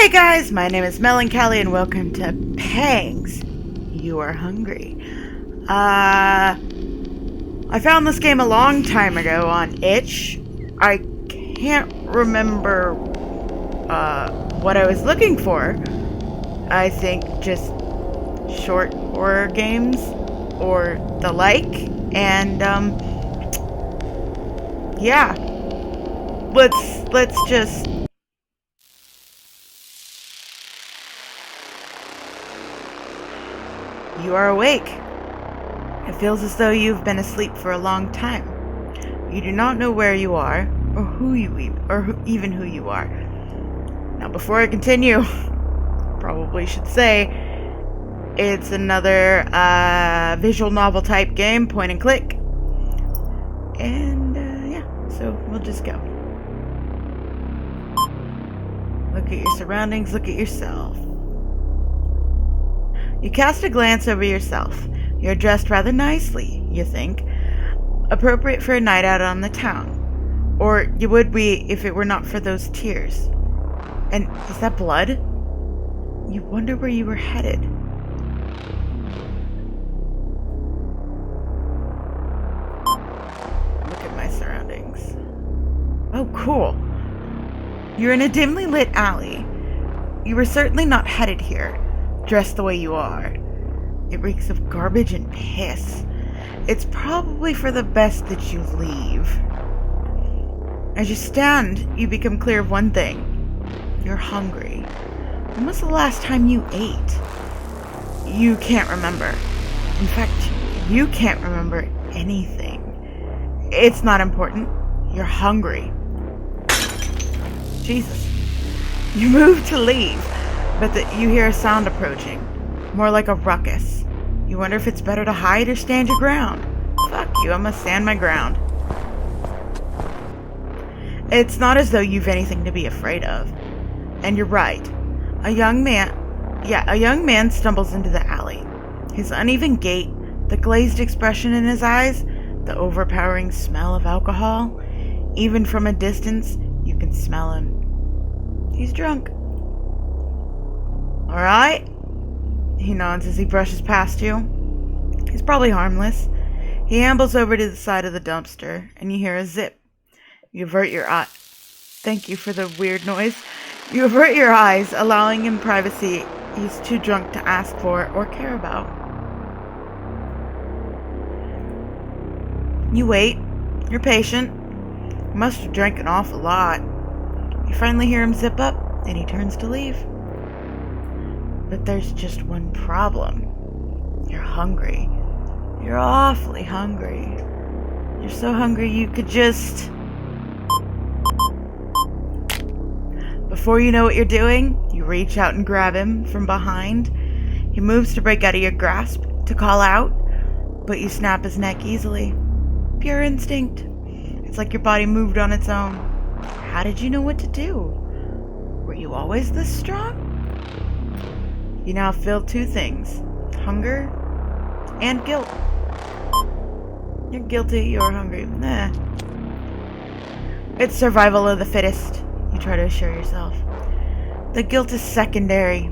Hey guys, my name is Cali and welcome to PANGS. You are hungry. I found this game a long time ago on itch. I can't remember what I was looking for. I think just short horror games or the like. And yeah. Let's just You are awake. It feels as though you've been asleep for a long time. You do not know where you are, or even who you are. Now, before I continue, probably should say it's another visual novel type game, point and click. And yeah, so we'll just go. Look at your surroundings, look at yourself. You cast a glance over yourself. You're dressed rather nicely, you think. Appropriate for a night out on the town. Or you would be if it were not for those tears. And is that blood? You wonder where you were headed. Look at my surroundings. Oh, cool. You're in a dimly lit alley. You were certainly not headed here. Dressed the way you are. It reeks of garbage and piss. It's probably for the best that you leave. As you stand, you become clear of one thing. You're hungry. When was the last time you ate? You can't remember. In fact, you can't remember anything. It's not important. You're hungry. Jesus. You move to leave. But you hear a sound approaching, more like a ruckus. You wonder if it's better to hide or stand your ground. Fuck you, I must stand my ground. It's not as though you've anything to be afraid of. And you're right. A young man stumbles into the alley. His uneven gait, the glazed expression in his eyes, the overpowering smell of alcohol. Even from a distance, you can smell him. He's drunk. Alright? He nods as he brushes past you. He's probably harmless. He ambles over to the side of the dumpster, and you hear a zip. You avert your eye. Thank you for the weird noise. You avert your eyes, allowing him privacy he's too drunk to ask for or care about. You wait. You're patient. You must have drank an awful lot. You finally hear him zip up, and he turns to leave. But there's just one problem. You're hungry. You're awfully hungry. You're so hungry you could just... Before you know what you're doing, you reach out and grab him from behind. He moves to break out of your grasp, to call out, but you snap his neck easily. Pure instinct. It's like your body moved on its own. How did you know what to do? Were you always this strong? You now feel two things, hunger and guilt. You're guilty, you're hungry. It's survival of the fittest, you try to assure yourself. The guilt is secondary.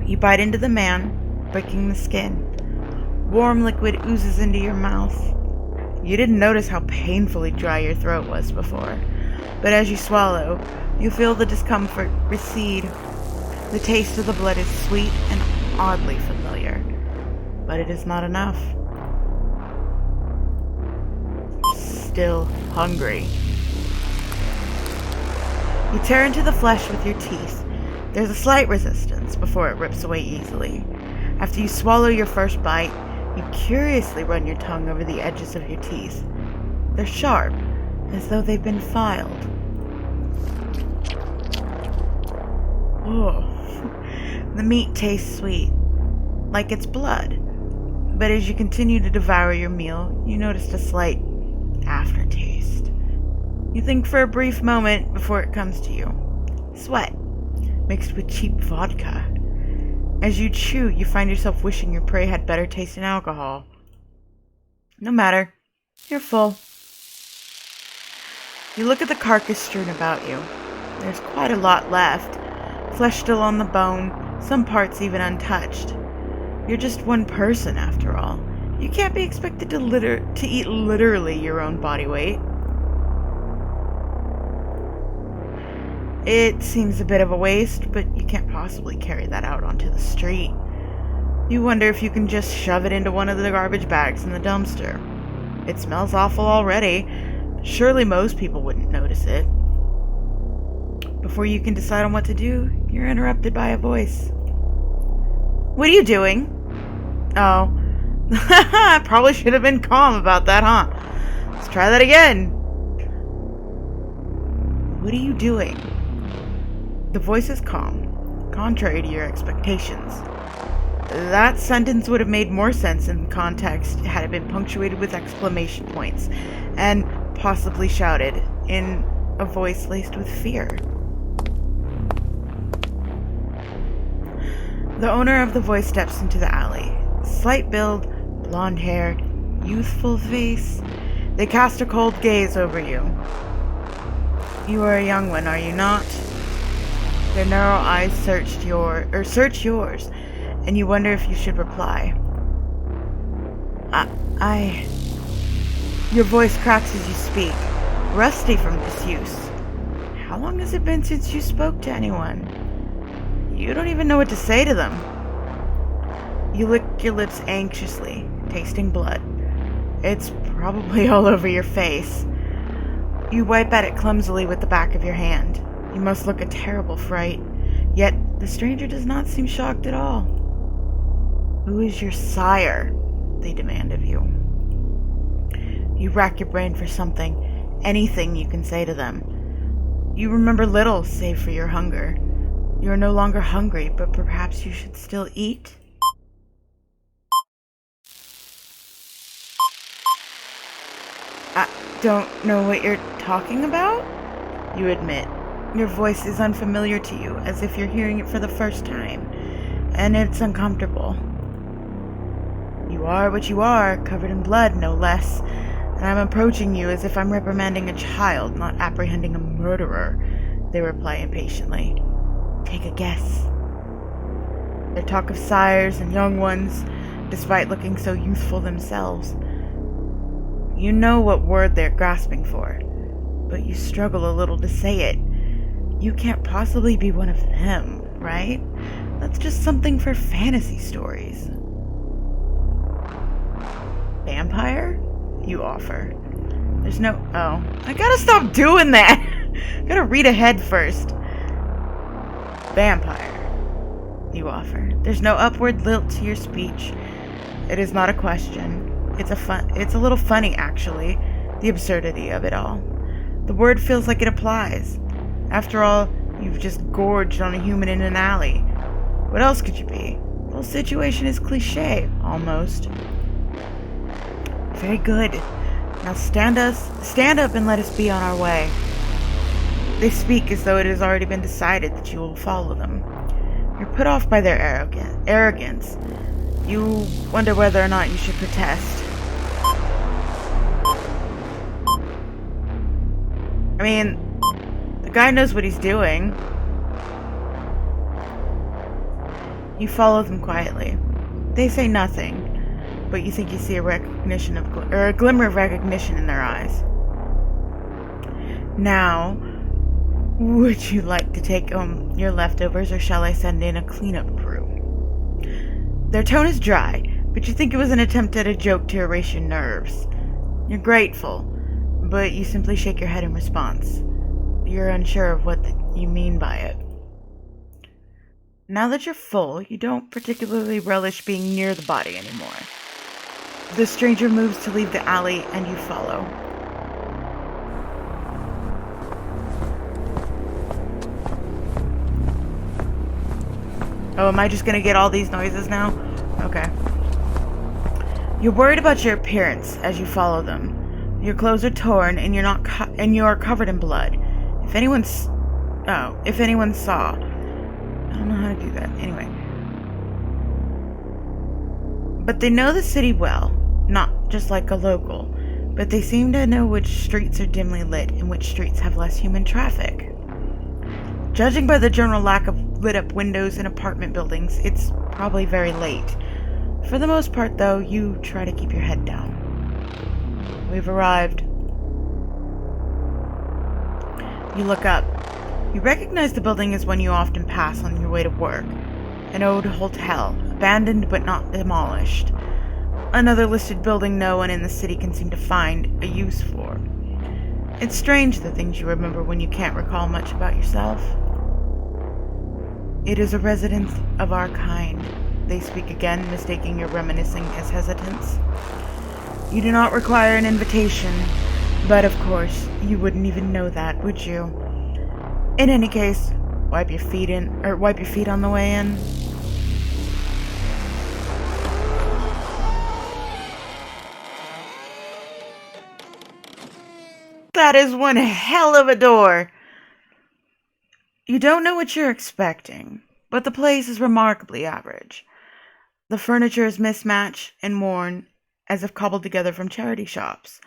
You bite into the man, breaking the skin. Warm liquid oozes into your mouth. You didn't notice how painfully dry your throat was before, but as you swallow, you feel the discomfort recede. The taste of the blood is sweet and oddly familiar, but it is not enough. You're still hungry. You tear into the flesh with your teeth. There's a slight resistance before it rips away easily. After you swallow your first bite, you curiously run your tongue over the edges of your teeth. They're sharp, as though they've been filed. Oh. The meat tastes sweet, like it's blood. But as you continue to devour your meal, you notice a slight aftertaste. You think for a brief moment before it comes to you. Sweat, mixed with cheap vodka. As you chew, you find yourself wishing your prey had better taste in alcohol. No matter. You're full. You look at the carcass strewn about you. There's quite a lot left. flesh still on the bone, some parts even untouched. You're just one person, after all. You can't be expected to eat literally your own body weight. It seems a bit of a waste, but you can't possibly carry that out onto the street. You wonder if you can just shove it into one of the garbage bags in the dumpster. It smells awful already. Surely most people wouldn't notice it. Before you can decide on what to do, you're interrupted by a voice. What are you doing? Oh. I probably should have been calm about that, huh? Let's try that again. What are you doing? The voice is calm, contrary to your expectations. That sentence would have made more sense in context had it been punctuated with exclamation points and possibly shouted in a voice laced with fear. The owner of the voice steps into the alley. Slight build, blonde hair, youthful face. They cast a cold gaze over you. You are a young one, are you not? Their narrow eyes search yours, and you wonder if you should reply. Your voice cracks as you speak, rusty from disuse. How long has it been since you spoke to anyone? You don't even know what to say to them. You lick your lips anxiously, tasting blood. It's probably all over your face. You wipe at it clumsily with the back of your hand. You must look a terrible fright, yet the stranger does not seem shocked at all. Who is your sire? They demand of you. You rack your brain for something, anything you can say to them. You remember little save for your hunger. You are no longer hungry, but perhaps you should still eat? I don't know what you're talking about, you admit. Your voice is unfamiliar to you, as if you're hearing it for the first time, and it's uncomfortable. You are what you are, covered in blood, no less, and I'm approaching you as if I'm reprimanding a child, not apprehending a murderer, they reply impatiently. Take a guess. They talk of sires and young ones, despite looking so youthful themselves. You know what word they're grasping for, but you struggle a little to say it. You can't possibly be one of them, right? That's just something for fantasy stories. Vampire? You offer. There's no... Oh. I gotta stop doing that! I gotta read ahead first. Vampire. You offer. There's no upward lilt to your speech. It is not a question. It's a little funny, actually, the absurdity of it all. The word feels like it applies. After all, you've just gorged on a human in an alley. What else could you be? The whole situation is cliché, almost. Very good. Now stand up and let us be on our way. They speak as though it has already been decided that you will follow them. You're put off by their arrogance. You wonder whether or not you should protest. I mean, the guy knows what he's doing. You follow them quietly. They say nothing, but you think you see a glimmer of recognition in their eyes. Now, would you like to take your leftovers, or shall I send in a cleanup crew? Their tone is dry, but you think it was an attempt at a joke to erase your nerves. You're grateful, but you simply shake your head in response. You're unsure of what you mean by it. Now that you're full, you don't particularly relish being near the body anymore. The stranger moves to leave the alley, and you follow. Oh, am I just gonna get all these noises now? Okay. You're worried about your appearance as you follow them. Your clothes are torn, and you are covered in blood. If anyone saw, I don't know how to do that. Anyway, but they know the city well, not just like a local, but they seem to know which streets are dimly lit and which streets have less human traffic. Judging by the general lack of lit up windows in apartment buildings. It's probably very late. For the most part, though, you try to keep your head down. We've arrived. You look up. You recognize the building as one you often pass on your way to work. An old hotel, abandoned but not demolished. Another listed building no one in the city can seem to find a use for. It's strange the things you remember when you can't recall much about yourself. It is a residence of our kind. They speak again, mistaking your reminiscing as hesitance. You do not require an invitation, but of course, you wouldn't even know that, would you? In any case, wipe your feet on the way in. That is one hell of a door. You don't know what you're expecting, but the place is remarkably average. The furniture is mismatched and worn, as if cobbled together from charity shops.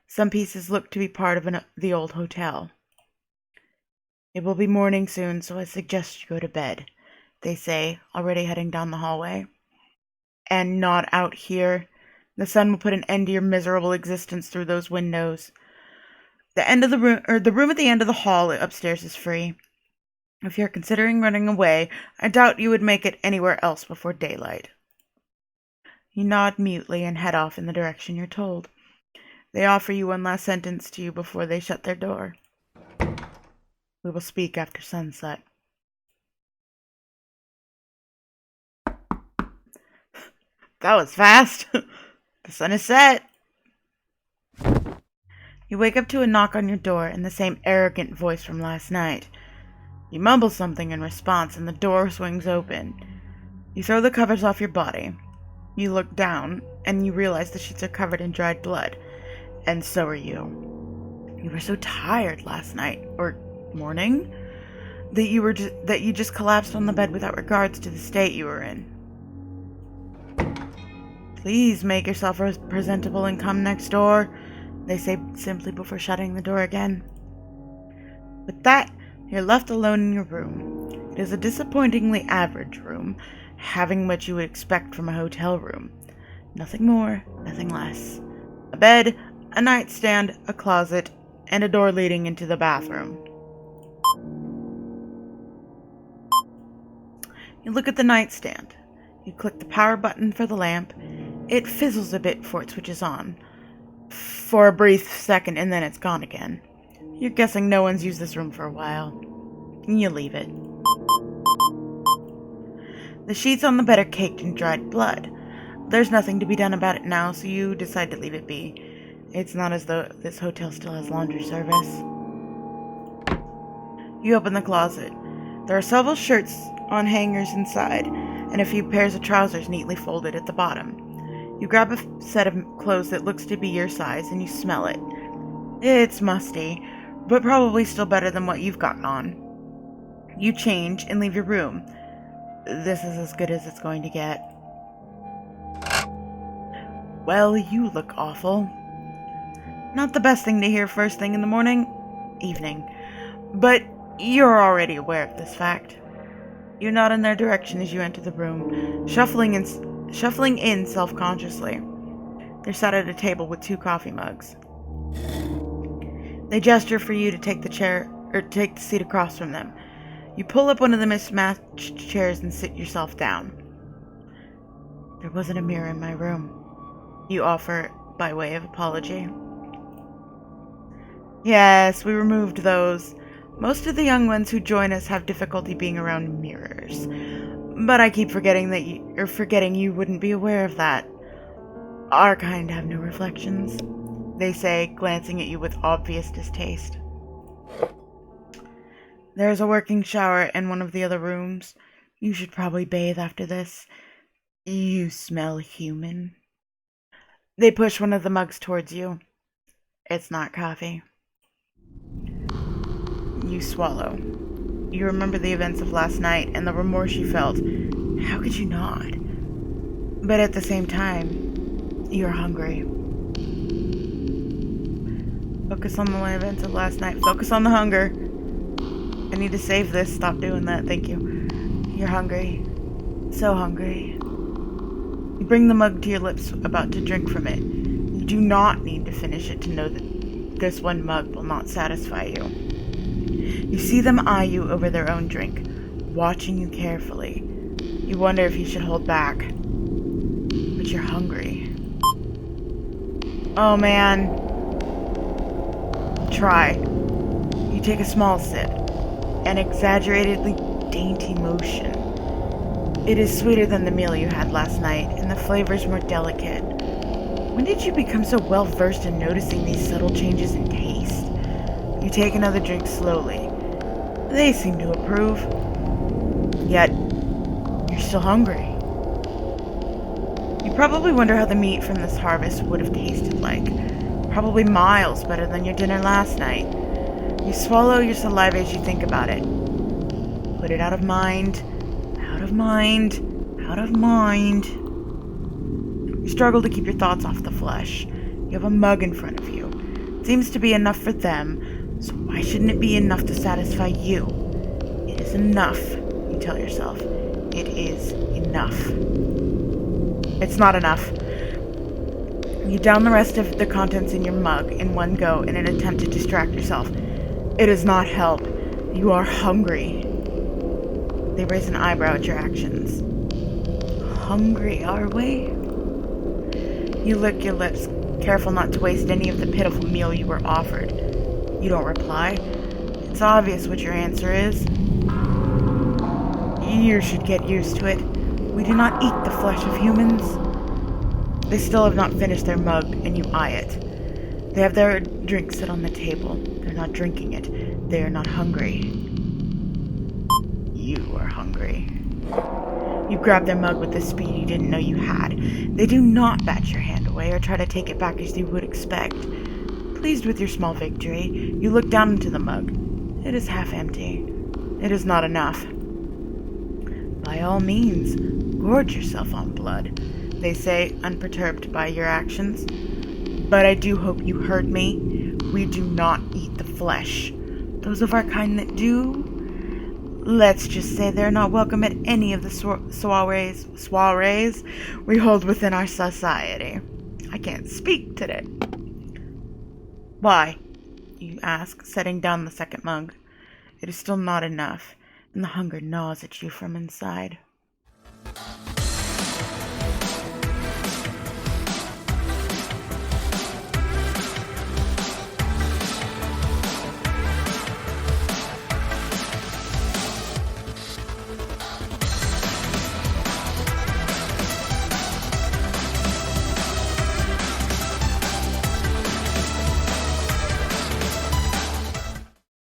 Some pieces look to be part of the old hotel. It will be morning soon, so I suggest you go to bed, they say, already heading down the hallway. And not out here. The sun will put an end to your miserable existence through those windows. The room at the end of the hall upstairs is free. If you're considering running away, I doubt you would make it anywhere else before daylight. You nod mutely and head off in the direction you're told. They offer you one last sentence to you before they shut their door. We will speak after sunset. That was fast. The sun is set. You wake up to a knock on your door and the same arrogant voice from last night. You mumble something in response and the door swings open. You throw the covers off your body. You look down and you realize the sheets are covered in dried blood. And so are you. You were so tired last night, or morning, that you just collapsed on the bed without regards to the state you were in. Please make yourself presentable and come next door, they say simply before shutting the door again. With that, you're left alone in your room. It is a disappointingly average room, having what you would expect from a hotel room. Nothing more, nothing less. A bed, a nightstand, a closet, and a door leading into the bathroom. You look at the nightstand. You click the power button for the lamp. It fizzles a bit before it switches on. For a brief second, and then it's gone again. You're guessing no one's used this room for a while. You leave it. The sheets on the bed are caked in dried blood. There's nothing to be done about it now, so you decide to leave it be. It's not as though this hotel still has laundry service. You open the closet. There are several shirts on hangers inside, and a few pairs of trousers neatly folded at the bottom. You grab a set of clothes that looks to be your size, and you smell it. It's musty, but probably still better than what you've got on. You change and leave your room. This is as good as it's going to get. Well, you look awful. Not the best thing to hear first thing in the evening, but you're already aware of this fact. You nod in their direction as you enter the room, shuffling in self-consciously. They're sat at a table with 2 coffee mugs. They gesture for you to take the seat across from them. You pull up one of the mismatched chairs and sit yourself down. There wasn't a mirror in my room, you offer by way of apology. Yes, we removed those. Most of the young ones who join us have difficulty being around mirrors. But I keep forgetting you wouldn't be aware of that. Our kind have no reflections, they say, glancing at you with obvious distaste. There's a working shower in one of the other rooms. You should probably bathe after this. You smell human. They push one of the mugs towards you. It's not coffee. You swallow. You remember the events of last night and the remorse you felt. How could you not? But at the same time, you're hungry. Focus on the events of last night. Focus on the hunger. I need to save this. Stop doing that. Thank you. You're hungry. So hungry. You bring the mug to your lips, about to drink from it. You do not need to finish it to know that this one mug will not satisfy you. You see them eye you over their own drink, watching you carefully. You wonder if you should hold back. But you're hungry. Oh man. Try. You take a small sip. An exaggeratedly dainty motion. It is sweeter than the meal you had last night, and the flavor's more delicate. When did you become so well versed in noticing these subtle changes in taste? You take another drink slowly. They seem to approve. Yet, you're still hungry. You probably wonder how the meat from this harvest would have tasted like. Probably miles better than your dinner last night. You swallow your saliva as you think about it. Put it out of mind, out of mind, out of mind. You struggle to keep your thoughts off the flesh. You have a mug in front of you. It seems to be enough for them, so why shouldn't it be enough to satisfy you? It is enough, you tell yourself. It is enough. It's not enough. You down the rest of the contents in your mug in one go in an attempt to distract yourself. It does not help. You are hungry. They raise an eyebrow at your actions. Hungry, are we? You lick your lips, careful not to waste any of the pitiful meal you were offered. You don't reply. It's obvious what your answer is. You should get used to it. We do not eat the flesh of humans. They still have not finished their mug, and you eye it. They have their drink sit on the table. They're not drinking it. They are not hungry. You are hungry. You grab their mug with the speed you didn't know you had. They do not bat your hand away or try to take it back as you would expect. Pleased with your small victory, you look down into the mug. It is half empty. It is not enough. By all means, gorge yourself on blood, they say, unperturbed by your actions. But I do hope you heard me. We do not eat the flesh. Those of our kind that do, let's just say they're not welcome at any of the soirees we hold within our society. I can't speak today. Why? You ask, setting down the second mug. It is still not enough, and the hunger gnaws at you from inside.